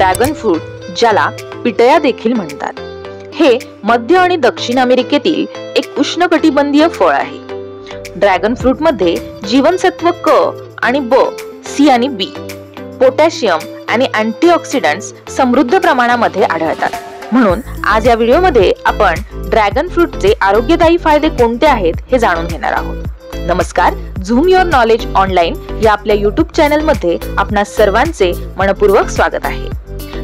Dragon fruit, ज्याला पिटया देखील म्हणतात, हे मध्य आणि दक्षिण अमेरिकेतील एक उष्णकटिबंधीय फळ आहे. ड्रॅगन फ्रूट मध्ये जीवनसत्व क आणि ब, सी आणि बी, पोटॅशियम आणि अँटीऑक्सिडंट्स समृद्ध प्रमाणामध्ये आढळतात. म्हणून आज या व्हिडिओमध्ये आपण ड्रॅगन फ्रूटचे आरोग्यदायी फायदे कोणते आहेत हे जाणून घेणार आहोत. नमस्कार, झूम युअर नॉलेज ऑनलाईन या आपल्या युट्यूब चॅनल मध्ये आपणा सर्वांचे मनपूर्वक स्वागत आहे.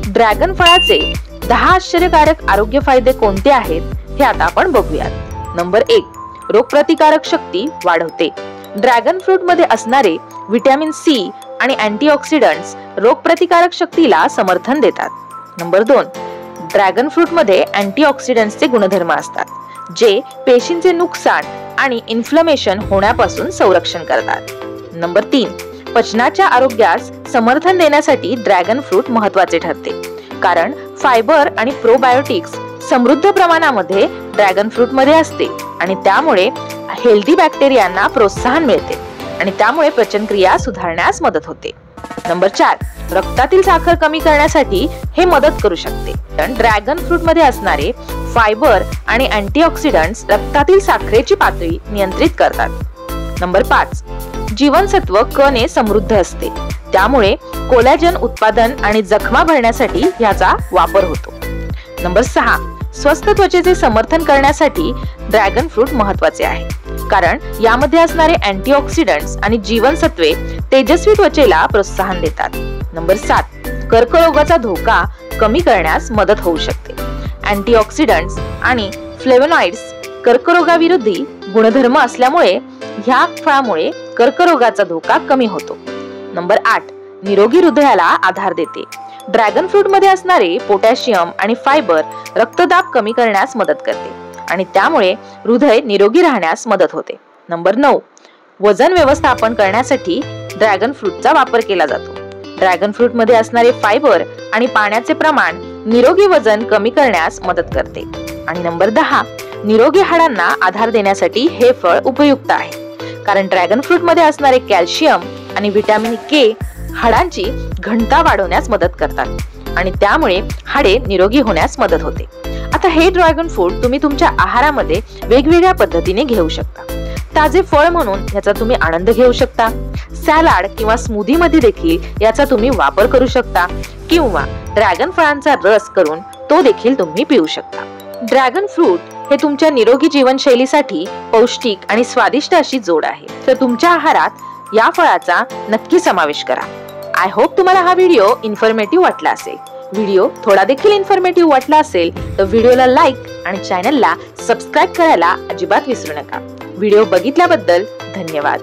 ड्रॅगन फळाचे 10 आश्चर्यकारक आरोग्य फायदे कोणते आहेत हे आता आपण बघूयात. नंबर 1, रोगप्रतिकारक शक्ती वाढवते. ड्रॅगन फ्रूट मध्ये असणारे व्हिटॅमिन सी आणि अँटीऑक्सिडंट्स रोगप्रतिकारक शक्तीला समर्थन देतात. नंबर 2, ड्रॅगन फ्रूट मध्ये अँटीऑक्सिडंट्सचे गुणधर्म असतात, जे पेशींचे नुकसान आणि इन्फ्लमेशन होण्यापासून संरक्षण करतात. नंबर 3, पचनाच्या आरोग्यास समर्थन देण्यासाठी ड्रॅगन फ्रूट महत्त्वाचे ठरते, कारण फायबर आणि प्रोबायोटिक्स समृद्ध प्रमाणामध्ये ड्रॅगन फ्रूट मध्ये असते आणि त्यामुळे हेल्दी बॅक्टेरियांना प्रोत्साहन मिळते आणि त्यामुळे पचनक्रिया सुधारण्यास मदत होते. नंबर 4, रक्तातील साखर कमी करण्यासाठी हे मदत करू शकते. ड्रॅगन फ्रूट मध्ये असणारे फायबर आणि अँटीऑक्सिडंट्स रक्तातील साखरेची पातळी नियंत्रित करतात. नंबर 5, जीवनसत्व क ने समृद्ध असते, त्यामुळे कोलॅजन उत्पादन आणि जखमा भरण्यासाठी याचा वापर होतो. नंबर 6, स्वस्थ त्वचेचे समर्थन करण्यासाठी ड्रॅगन फ्रूट महत्त्वाचे आहे, कारण यामध्ये असणारे अँटीऑक्सिडंट्स आणि जीवनसत्वे तेजस्वी त्वचेला प्रोत्साहन देतात. नंबर 7, कर्करोगाचा धोका कमी करण्यास मदत होऊ शकते. अँटीऑक्सिडंट्स आणि फ्लेवोनॉइड्स कर्करोगाविरोधी गुणधर्म असल्यामुळे ह्या फळामुळे कर्करोगाचा धोका कमी होतो. नंबर 8, निरोगी हृदयाला आधार देते. ड्रॅगन फ्रूट मध्ये असणारे पोटॅशियम आणि फायबर रक्तदाब कमी करण्यास मदत करते आणि त्यामुळे हृदय निरोगी राहण्यास मदत होते. नंबर 9, वजन व्यवस्थापन करण्यासाठी ड्रॅगन फ्रूटचा वापर केला जातो. ड्रॅगन फ्रूट मध्ये असणारे फायबर आणि पाण्याचे प्रमाण निरोगी वजन कमी करण्यास मदत करते. आणि नंबर 10, निरोगी हाडांना आधार देण्यासाठी हे फळ उपयुक्त आहे, कारण ड्रॅगन फ्रूट मध्ये असणारे कॅल्शियम आणि व्हिटॅमिन के हाडांची घनता वाढवण्यास मदत करतात आणि त्यामुळे हाडे निरोगी होण्यास मदत होते. आता हे ड्रॅगन फ्रूट तुम्ही तुमच्या आहारामध्ये वेगवेगळ्या पद्धतीने घेऊ शकता. ताजे फळ म्हणून याचा तुम्ही आनंद घेऊ शकता. सॅलाड किंवा स्मूदी मध्ये देखील याचा तुम्ही वापर करू शकता किंवा ड्रॅगन फळांचा रस करून तो देखील तुम्ही पिऊ शकता. ड्रॅगन फ्रूट हे तुमच्या निरोगी जीवनशैलीसाठी पौष्टिक आणि स्वादिष्ट अशी जोड आहे, तर तुमच्या आहारात या फळाचा नक्की समावेश करा. आय होप तुम्हाला हा व्हिडिओ इन्फॉर्मेटिव्ह वाटला असेल. व्हिडिओ थोडा देखील इन्फॉर्मेटिव्ह वाटला असेल तर व्हिडिओला लाईक आणि चॅनलला सबस्क्राईब करायला अजिबात विसरू नका. व्हिडिओ बघितल्याबद्दल धन्यवाद.